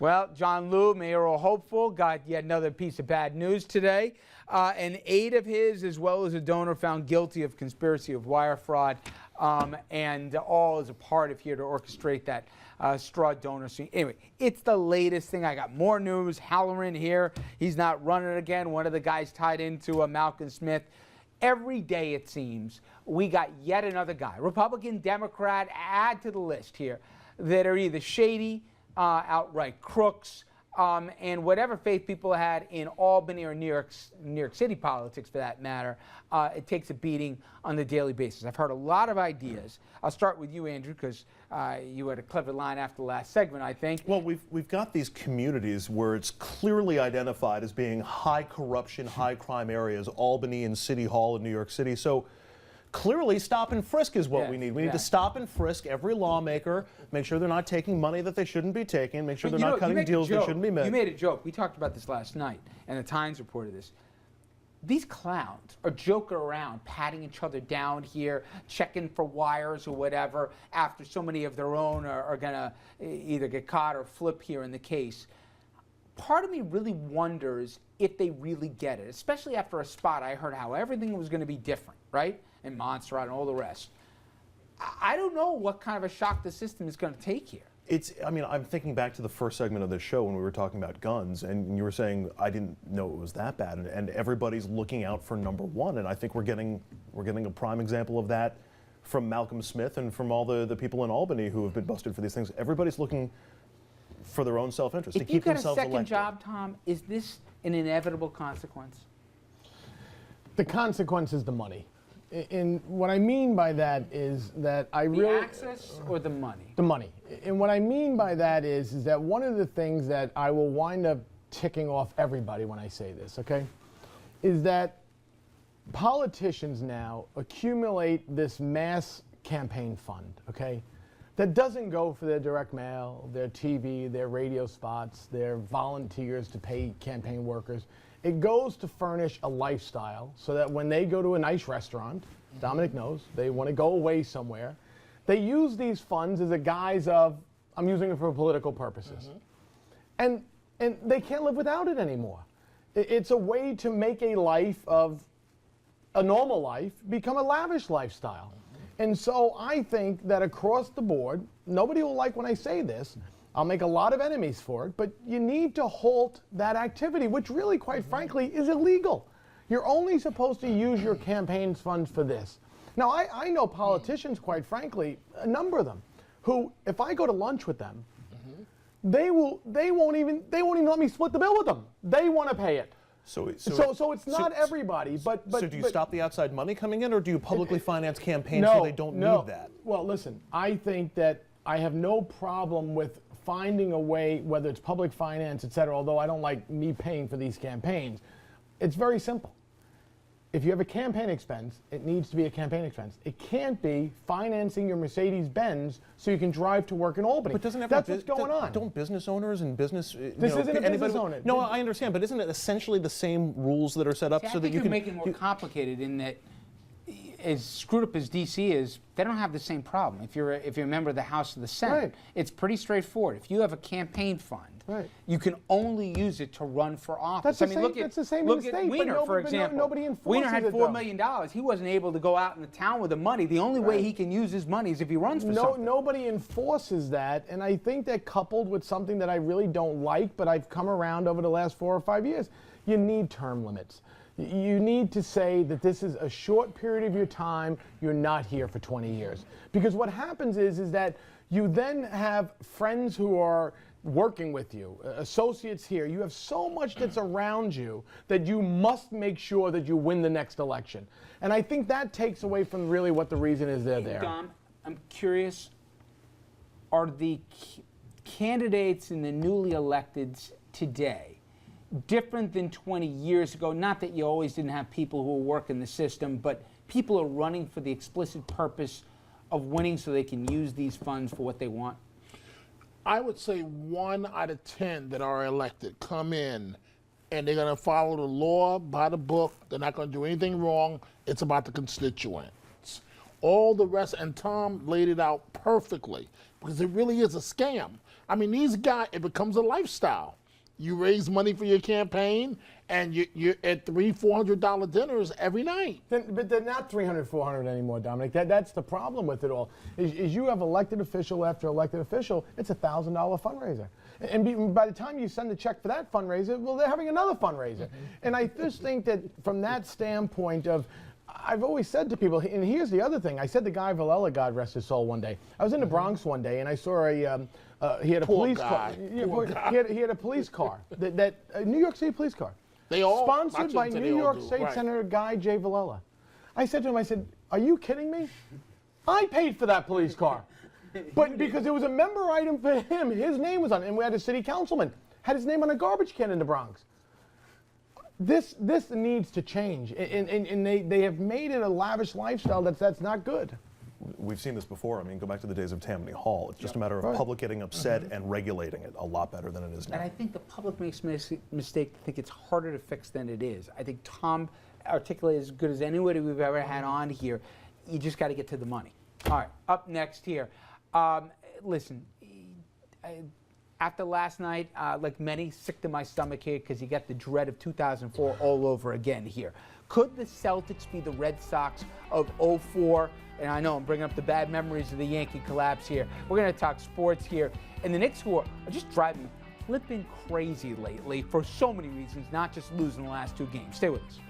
Well, John Liu, mayoral hopeful, got yet another piece of bad news today. An aide of his, as well as a donor, found guilty of conspiracy of wire fraud, and all as a part of here to orchestrate that straw donor scene. Anyway, it's the latest thing. I got more news. Halloran here. He's not running again. One of the guys tied into Malcolm Smith. Every day, it seems, we got yet another guy, Republican, Democrat, add to the list here, that are either shady, outright crooks, and whatever faith people had in Albany or New York City politics, for that matter, it takes a beating on the daily basis. I've heard a lot of ideas. I'll start with you, Andrew, because you had a clever line after the last segment, I think. Well, we've got these communities where it's clearly identified as being high corruption, high crime areas, Albany and City Hall in New York City. So clearly, stop and frisk is what we need. We need to stop and frisk every lawmaker, make sure they're not taking money that they shouldn't be taking, make sure they're not cutting deals they shouldn't be making. You made a joke. We talked about this last night, and the Times reported this. These clowns are joking around, patting each other down here, checking for wires or whatever, after so many of their own are going to either get caught or flip here in the case. Part of me really wonders if they really get it, especially after a spot I heard how everything was going to be different, right? And Montserrat and all the rest. I don't know what kind of a shock the system is going to take here. I mean, I'm thinking back to the first segment of this show when we were talking about guns, and you were saying, I didn't know it was that bad, and everybody's looking out for number one, and I think we're getting a prime example of that from Malcolm Smith and from all the people in Albany who have been busted for these things. Everybody's looking for their own self-interest, to keep themselves elected. If you got a second job, Tom, is this an inevitable consequence? The consequence is the money. And what I mean by that is that The access or the money? The money. And what I mean by that is that one of the things that I will wind up ticking off everybody when I say this, okay, is that politicians now accumulate this mass campaign fund, okay, that doesn't go for their direct mail, their TV, their radio spots, their volunteers to pay campaign workers. It goes to furnish a lifestyle so that when they go to a nice restaurant, Dominic knows, they want to go away somewhere, they use these funds as a guise of, I'm using it for political purposes. And they can't live without it anymore. It's a way to make a life of a normal life become a lavish lifestyle. And so I think that across the board, nobody will like when I say this, I'll make a lot of enemies for it, but you need to halt that activity, which really, quite frankly, is illegal. You're only supposed to use your campaign's funds for this. Now, I know politicians, quite frankly, a number of them, who, if I go to lunch with them, they won't even let me split the bill with them. They want to pay it. So it's not everybody, but so do you stop the outside money coming in, or do you publicly finance campaigns so they don't need that? Well, listen, I think that I have no problem with finding a way, whether it's public finance, et cetera, although I don't like me paying for these campaigns. It's very simple. If you have a campaign expense, it needs to be a campaign expense. It can't be financing your Mercedes-Benz so you can drive to work in Albany. But that's what's going on. Don't business owners and business... This isn't a business owner. No, I understand, but isn't it essentially the same rules that are set up so that you can... I think you're making it more complicated in that, as screwed up as D.C. is, they don't have the same problem. If you're a member of the House or the Senate, it's pretty straightforward. If you have a campaign fund, you can only use it to run for office. That's the same in the state. Weiner, for example. Nobody enforces Weiner had $4 million. He wasn't able to go out in the town with the money. The only way he can use his money is if he runs for something. Nobody enforces that, and I think that coupled with something that I really don't like, but I've come around over the last 4 or 5 years, you need term limits. You need to say that this is a short period of your time, you're not here for 20 years. Because what happens is that you then have friends who are working with you, associates here. You have so much that's around you that you must make sure that you win the next election. And I think that takes away from really what the reason is they're there. Dom, I'm curious, are the candidates and the newly electeds today different than 20 years ago? Not that you always didn't have people who work in the system, but people are running for the explicit purpose of winning so they can use these funds for what they want? I would say 1 out of 10 that are elected come in and they're going to follow the law by the book. They're not going to do anything wrong. It's about the constituents. all the rest, and Tom laid it out perfectly because it really is a scam. I mean, these guys, it becomes a lifestyle. You raise money for your campaign, and you're at $300-400 dinners every night. But they're not 300, 400 anymore, Dominic. That's the problem with it all. Is you have elected official after elected official, it's a $1,000 fundraiser. And by the time you send a check for that fundraiser, well, they're having another fundraiser. And I just think that from that standpoint of, I've always said to people, and here's the other thing. I said to Guy Villela, God rest his soul, one day. I was in the Bronx one day, and I saw he had a police car. He had a police car, that New York City police car. They all sponsored by New York State Senator Guy J. Villela. I said to him, I said, are you kidding me? I paid for that police car. But because it was a member item for him, his name was on it, and we had a city councilman, had his name on a garbage can in the Bronx. This needs to change, and they have made it a lavish lifestyle that's not good. We've seen this before. I mean, go back to the days of Tammany Hall. It's just a matter of public getting upset and regulating it a lot better than it is now. And I think the public makes a mistake to think it's harder to fix than it is. I think Tom articulated as good as anybody we've ever had on here. You just got to get to the money. All right, up next here. Listen, after last night, like many, sick to my stomach here because you get the dread of 2004 all over again here. Could the Celtics be the Red Sox of 04? And I know I'm bringing up the bad memories of the Yankee collapse here. We're going to talk sports here. And the Knicks, who are just driving flipping crazy lately for so many reasons, not just losing the last 2 games. Stay with us.